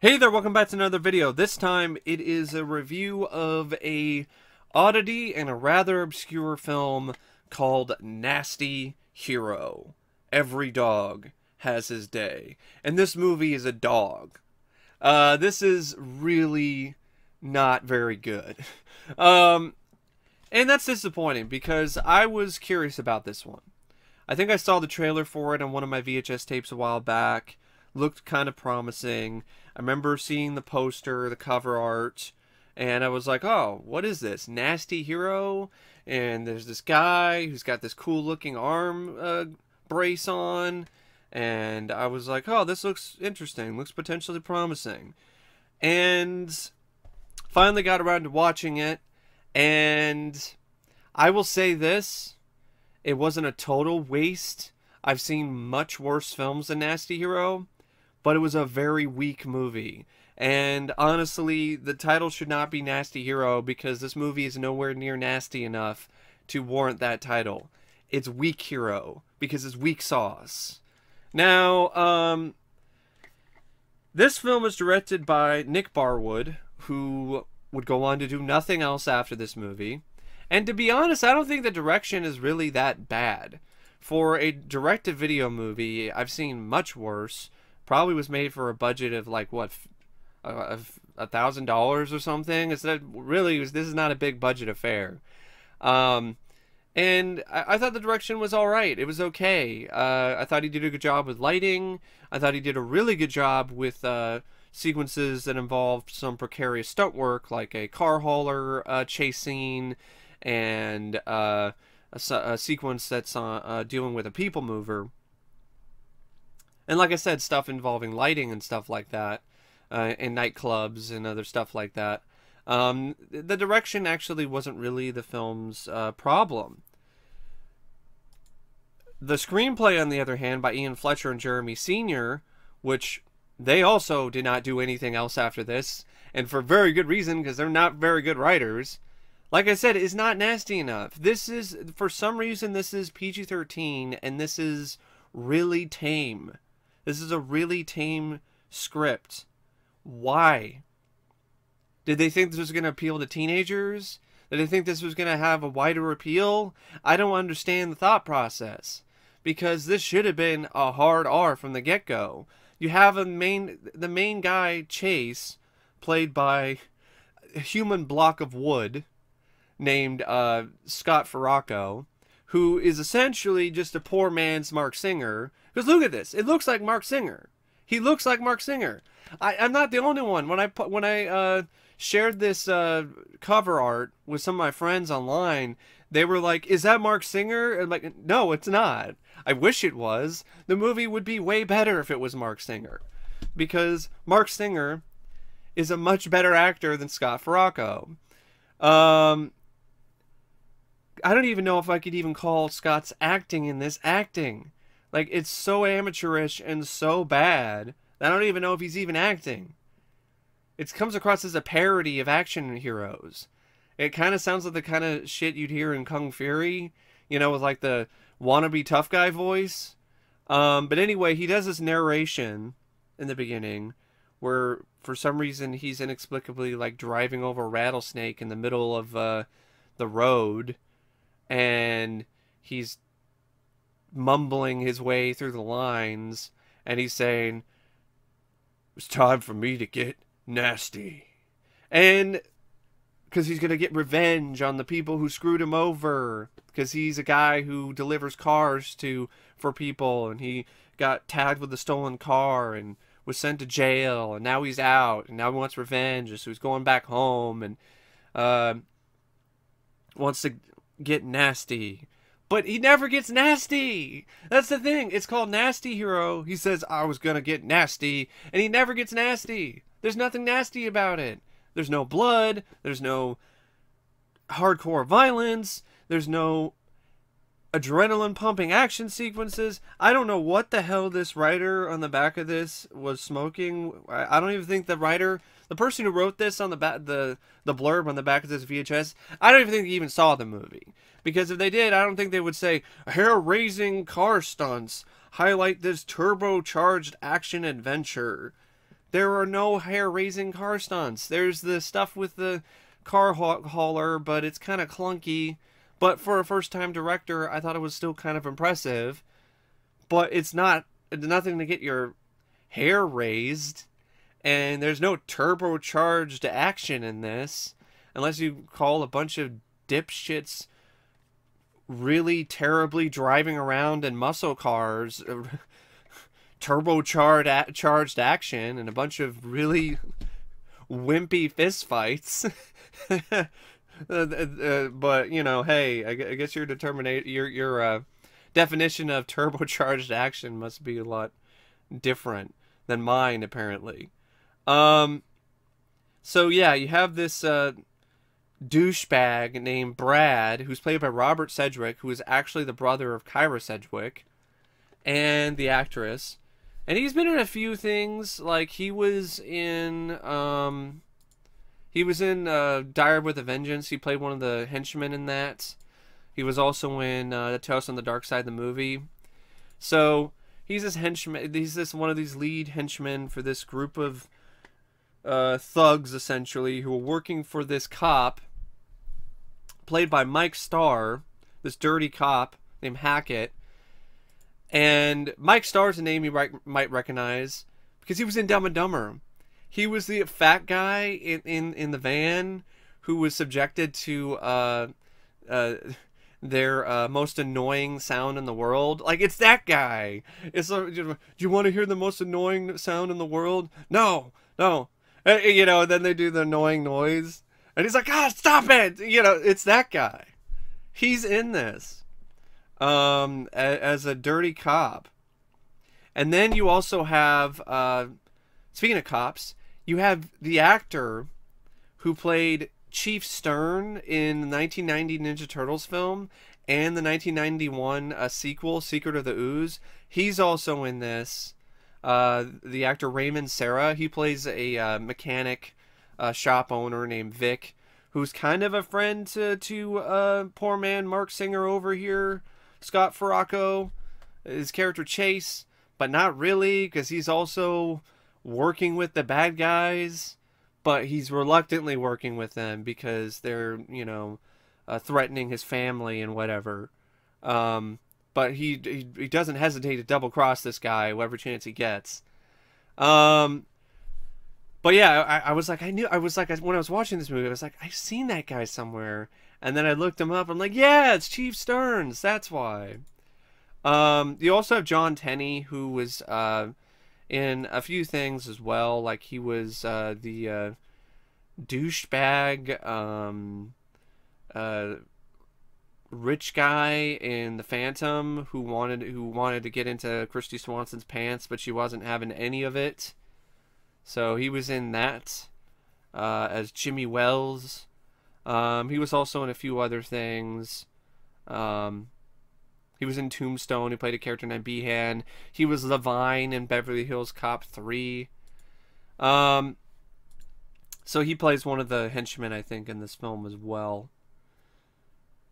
Hey there, welcome back to another video. This time it is a review of a oddity and a rather obscure film called Nasty Hero. Every dog has his day. And this movie is a dog. This is really not very good. And that's disappointing because I was curious about this one. I think I saw the trailer for it on one of my VHS tapes a while back. Looked kind of promising. I remember seeing the poster, the cover art, and I was like, oh, what is this? Nasty Hero? And there's this guy who's got this cool looking arm brace on. And I was like, oh, this looks interesting. Looks potentially promising. And finally got around to watching it. And I will say this. It wasn't a total waste. I've seen much worse films than Nasty Hero. But it was a very weak movie. And honestly, the title should not be Nasty Hero because this movie is nowhere near nasty enough to warrant that title. It's Weak Hero because it's weak sauce. Now, this film is directed by Nick Barwood, who would go on to do nothing else after this movie. And to be honest, I don't think the direction is really that bad. For a direct-to-video movie, I've seen much worse. Probably was made for a budget of like what, $1,000 or something. It's not really. This is not a big budget affair, and I thought the direction was all right. It was okay. I thought he did a good job with lighting. I thought he did a really good job with sequences that involved some precarious stunt work, like a car hauler chase scene, and a sequence that's dealing with a people mover. And like I said, stuff involving lighting and stuff like that, and nightclubs and other stuff like that. The direction actually wasn't really the film's problem. The screenplay, on the other hand, by Ian Fletcher and Jeremy Sr., which they also did not do anything else after this, and for very good reason, because they're not very good writers, like I said, is not nasty enough. This is, for some reason, this is PG-13, and this is really tame. This is a really tame script. Why? Did they think this was going to appeal to teenagers? Did they think this was going to have a wider appeal? I don't understand the thought process. Because this should have been a hard R from the get-go. You have the main guy, Chase, played by a human block of wood named Scott Feraco, who is essentially just a poor man's Mark Singer. Because look at this. It looks like Mark Singer. He looks like Mark Singer. I'm not the only one. When I shared this cover art with some of my friends online, they were like, is that Mark Singer? And I'm like, no, it's not. I wish it was. The movie would be way better if it was Mark Singer. Because Mark Singer is a much better actor than Scott Feraco. I don't even know if I could even call Scott's acting in this acting. Like, it's so amateurish and so bad that I don't even know if he's even acting. It comes across as a parody of action heroes. It kind of sounds like the kind of shit you'd hear in Kung Fury, you know, with like the wannabe tough guy voice. But anyway, he does this narration in the beginning where for some reason he's inexplicably like driving over a rattlesnake in the middle of the road. And he's mumbling his way through the lines, and he's saying, it's time for me to get nasty. And because he's going to get revenge on the people who screwed him over, because he's a guy who delivers cars for people, and he got tagged with a stolen car and was sent to jail, and now he's out, and now he wants revenge, so he's going back home, and wants to get nasty. But he never gets nasty. That's the thing. It's called Nasty Hero. He says, I was gonna get nasty. And he never gets nasty. There's nothing nasty about it. There's no blood. There's no hardcore violence. There's no adrenaline pumping action sequences. I don't know what the hell this writer on the back of this was smoking. I don't even think the writer, the person who wrote this on the back, the blurb on the back of this VHS, I don't even think he even saw the movie. Because if they did, I don't think they would say, hair-raising car stunts highlight this turbocharged action adventure. there are no hair-raising car stunts. There's the stuff with the car hauler, but it's kind of clunky. But for a first-time director, I thought it was still kind of impressive. But it's nothing to get your hair raised. And there's no turbocharged action in this. Unless you call a bunch of dipshits really terribly driving around in muscle cars turbocharged action and a bunch of really wimpy fistfights. But, you know, hey, I guess your definition of turbocharged action must be a lot different than mine, apparently. So yeah, you have this douchebag named Brad, who's played by Robert Sedgwick, who is actually the brother of Kyra Sedgwick, and the actress. And he's been in a few things, like he was in Dire with a Vengeance. He played one of the henchmen in that. He was also in Tales on the Dark Side, the movie. So he's this henchman. He's one of these lead henchmen for this group of thugs, essentially, who are working for this cop, played by Mike Starr, this dirty cop named Hackett. And Mike Starr's a name you might recognize because he was in Dumb and Dumber. He was the fat guy in the van who was subjected to their most annoying sound in the world. Like, it's that guy. It's do you want to hear the most annoying sound in the world? No, no. You know, then they do the annoying noise. And he's like, ah, stop it! You know, it's that guy. He's in this. As a dirty cop. And then you also have, speaking of cops, you have the actor who played Chief Stern in the 1990 Ninja Turtles film and the 1991 sequel, Secret of the Ooze. He's also in this. The actor Raymond Serra, he plays a mechanic shop owner named Vic, who's kind of a friend to poor man Mark Singer over here, Scott Feraco, his character Chase, but not really, because he's also working with the bad guys, but he's reluctantly working with them because they're, you know, threatening his family and whatever. But he doesn't hesitate to double cross this guy whatever chance he gets. But yeah, I was like, when I was watching this movie, I was like, I've seen that guy somewhere. And then I looked him up. I'm like, yeah, it's Chief Stearns. That's why. You also have Jon Tenney, who was in a few things as well. Like, he was the douchebag rich guy in The Phantom who wanted to get into Christy Swanson's pants, but she wasn't having any of it. So he was in that as Jimmy Wells. He was also in a few other things. He was in Tombstone. He played a character named Behan. He was Levine in Beverly Hills Cop 3. So he plays one of the henchmen, I think, in this film as well.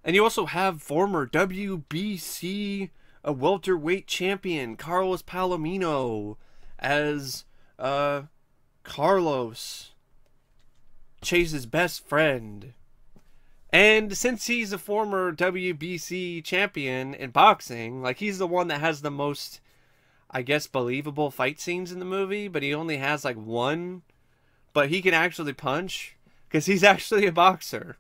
And you also have former WBC welterweight champion Carlos Palomino as Carlos, Chase's best friend. And since he's a former WBC champion in boxing, like, he's the one that has the most, I guess, believable fight scenes in the movie, but he only has like one. But he can actually punch because he's actually a boxer.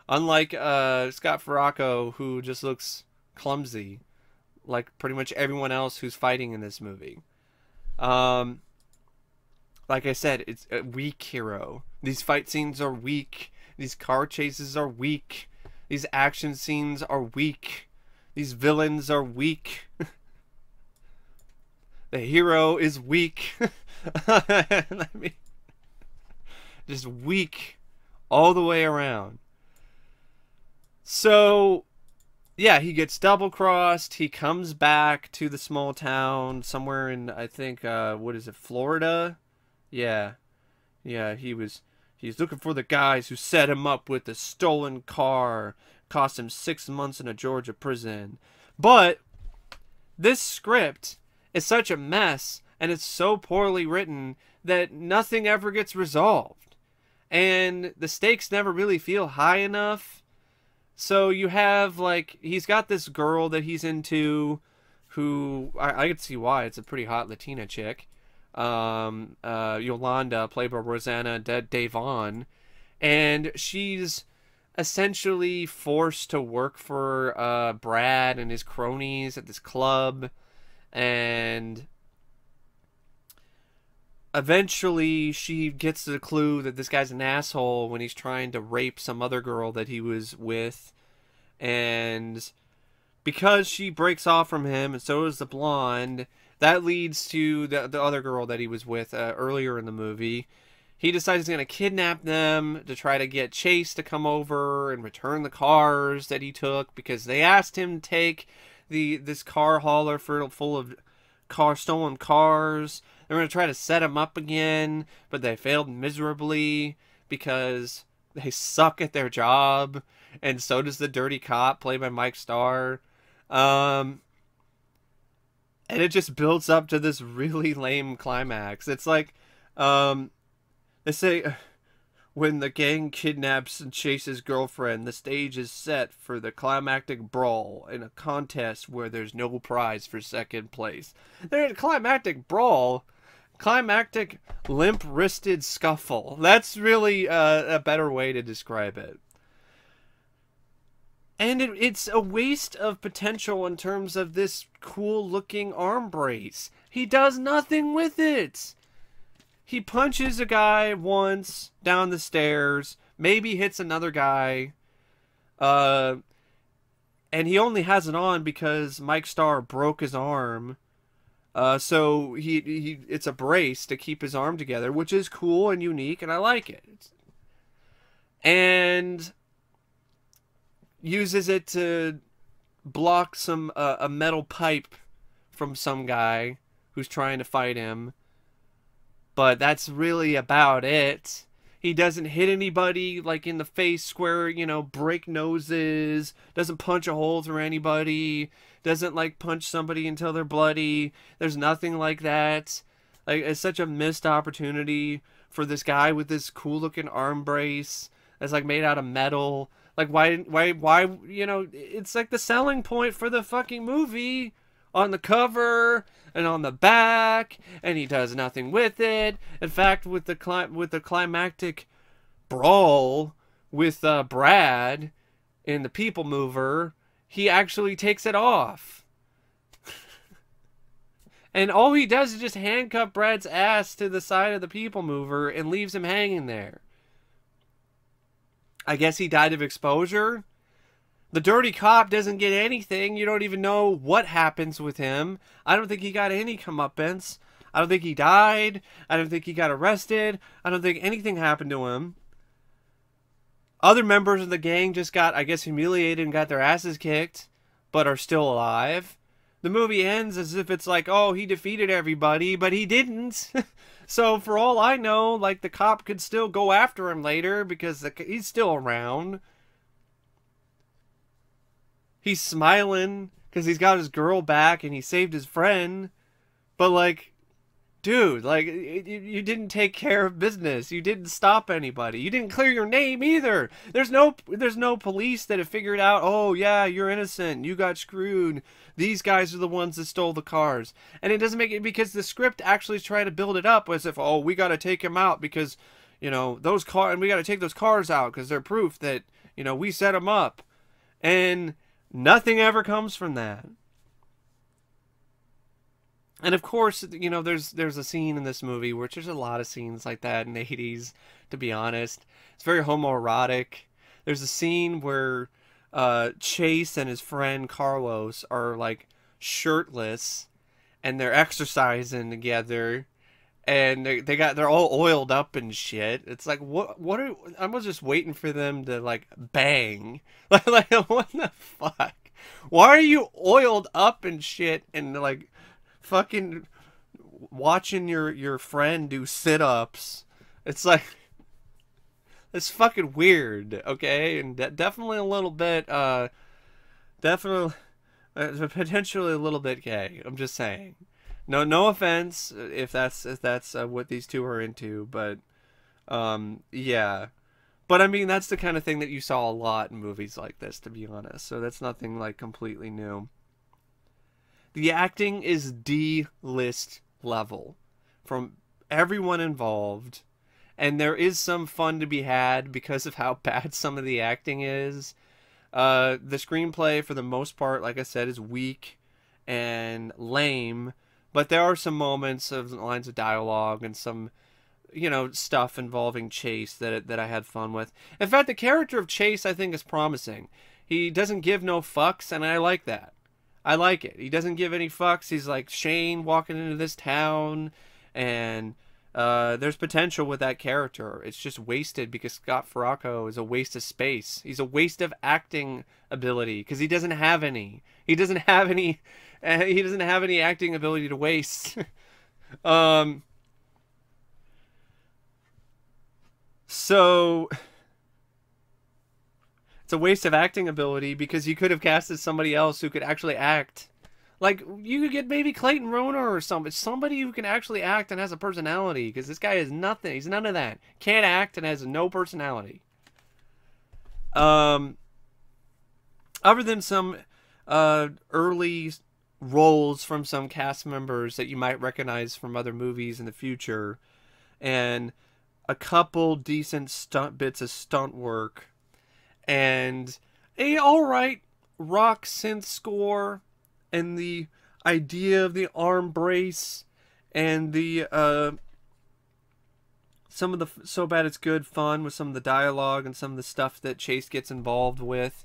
Unlike Scott Feraco, who just looks clumsy, like pretty much everyone else who's fighting in this movie. Like I said, it's a weak hero. These fight scenes are weak. These car chases are weak. These action scenes are weak. These villains are weak. The hero is weak. I mean, just weak all the way around. So, yeah, he gets double-crossed. He comes back to the small town somewhere in, I think, what is it, Florida? Yeah. Yeah, he's looking for the guys who set him up with the stolen car. Cost him 6 months in a Georgia prison. But this script is such a mess, and it's so poorly written, that nothing ever gets resolved. And the stakes never really feel high enough. So you have, like, he's got this girl that he's into who, I could see why, it's a pretty hot Latina chick. Yolanda, played by Rosanna DaVon. And she's essentially forced to work for Brad and his cronies at this club. And eventually she gets the clue that this guy's an asshole when he's trying to rape some other girl that he was with. And because she breaks off from him, and so does the blonde, that leads to the other girl that he was with earlier in the movie. He decides he's going to kidnap them to try to get Chase to come over and return the cars that he took, because they asked him to take this car hauler full of stolen cars. They're going to try to set him up again, but they failed miserably because they suck at their job, and so does the dirty cop, played by Mike Starr. And it just builds up to this really lame climax. It's like, they say, when the gang kidnaps and chases girlfriend, the stage is set for the climactic brawl in a contest where there's no prize for second place. There's a climactic brawl. Climactic limp-wristed scuffle. That's really a better way to describe it. And it's a waste of potential in terms of this cool-looking arm brace. He does nothing with it. He punches a guy once down the stairs, maybe hits another guy, and he only has it on because Mike Starr broke his arm. So it's a brace to keep his arm together, which is cool and unique, and I like it. And uses it to block a metal pipe from some guy who's trying to fight him. But that's really about it. He doesn't hit anybody, like, in the face, square, break noses. Doesn't punch a hole through anybody. Doesn't, like, punch somebody until they're bloody. There's nothing like that. Like, it's such a missed opportunity for this guy with this cool-looking arm brace that's, like, made out of metal. Like, why, it's, like, the selling point for the fucking movie. On the cover and on the back, and he does nothing with it. In fact, with the climactic brawl with Brad in the People Mover, he actually takes it off. And all he does is just handcuff Brad's ass to the side of the People Mover and leaves him hanging there. I guess he died of exposure. The dirty cop doesn't get anything. You don't even know what happens with him. I don't think he got any comeuppance. I don't think he died. I don't think he got arrested. I don't think anything happened to him. Other members of the gang just got, I guess, humiliated and got their asses kicked, but are still alive. The movie ends as if it's like, oh, he defeated everybody, but he didn't. So for all I know, like, the cop could still go after him later because he's still around. He's smiling because he's got his girl back and he saved his friend. But, like, dude, like, you didn't take care of business. You didn't stop anybody. You didn't clear your name either. There's no police that have figured out, oh, yeah, you're innocent. You got screwed. These guys are the ones that stole the cars. And it doesn't make it, because the script actually is trying to build it up as if, oh, we got to take him out because, those cars, and we got to take those cars out because they're proof that, we set them up. And nothing ever comes from that. And of course, there's a scene in this movie, which there's a lot of scenes like that in the 80s, to be honest. It's very homoerotic. There's a scene where Chase and his friend Carlos are, like, shirtless, and they're exercising together, and they're all oiled up and shit. It's like, I was just waiting for them to, like, bang. Like, what the fuck? Why are you oiled up and shit and, like, fucking watching your friend do sit-ups? It's like, it's fucking weird, okay? And definitely a little bit, potentially a little bit gay. I'm just saying. No offense if that's what these two are into, but yeah. But I mean, that's the kind of thing that you saw a lot in movies like this, to be honest. So that's nothing like completely new. The acting is D-list level from everyone involved, and there is some fun to be had because of how bad some of the acting is. The screenplay, for the most part, like I said, is weak and lame, but there are some moments of lines of dialogue and some, stuff involving Chase that I had fun with. In fact, the character of Chase I think is promising. He doesn't give no fucks, and I like that. I like it. He doesn't give any fucks. He's like Shane walking into this town, and there's potential with that character. It's just wasted because Scott Feraco is a waste of space. He's a waste of acting ability because he doesn't have any. He doesn't have any. He doesn't have any acting ability to waste. So it's a waste of acting ability because you could have casted somebody else who could actually act. Like, you could get maybe Clayton Roner or somebody who can actually act and has a personality, because this guy is nothing. He's none of that. Can't act and has no personality. Other than some early roles from some cast members that you might recognize from other movies in the future, and a couple decent bits of stunt work, and a alright rock synth score, and the idea of the arm brace, and the some of the so bad it's good fun with some of the dialogue and some of the stuff that Chase gets involved with.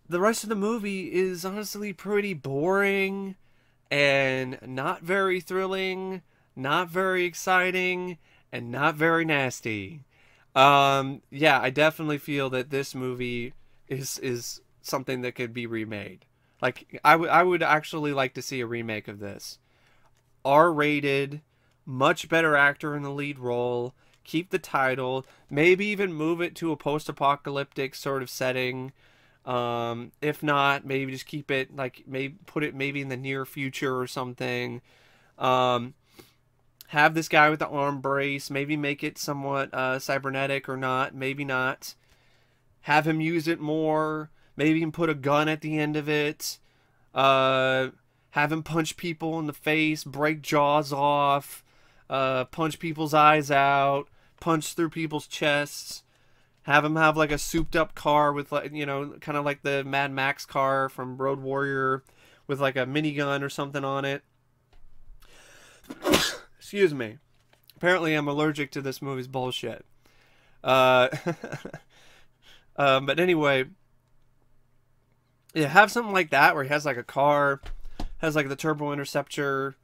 The rest of the movie is honestly pretty boring and not very thrilling, not very exciting, and not very nasty. Yeah, I definitely feel that this movie is something that could be remade. Like, I would actually like to see a remake of this. R-rated, much better actor in the lead role, keep the title, maybe even move it to a post-apocalyptic sort of setting. If not, maybe just keep it, like, maybe put it maybe in the near future or something. Have this guy with the arm brace, maybe make it somewhat cybernetic or not, maybe not. Have him use it more. Maybe even put a gun at the end of it. Have him punch people in the face, break jaws off, punch people's eyes out, punch through people's chests. Have him have like a souped up car with, like, kind of like the Mad Max car from Road Warrior with like a minigun or something on it. Excuse me. Apparently I'm allergic to this movie's bullshit. But anyway, yeah, have something like that where he has like a car, has like the Turbo Interceptor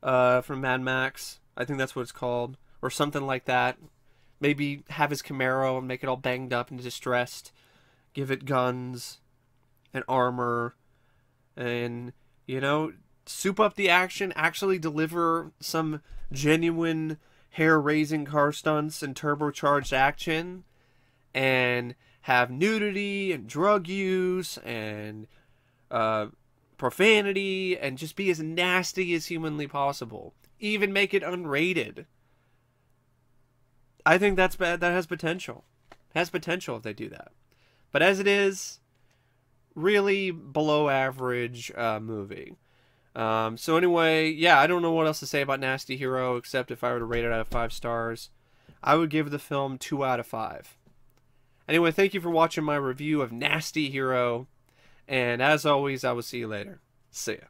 from Mad Max. I think that's what it's called. Or something like that. Maybe have his Camaro and make it all banged up and distressed. Give it guns and armor. And, soup up the action. Actually deliver some genuine hair-raising car stunts and turbocharged action. And have nudity and drug use and profanity and just be as nasty as humanly possible. Even make it unrated. I think that's bad. That has potential. It has potential if they do that. But as it is, really below average movie. So anyway, yeah, I don't know what else to say about Nasty Hero, except if I were to rate it out of 5 stars, I would give the film 2 out of 5. Anyway, thank you for watching my review of Nasty Hero, and as always, I will see you later. See ya.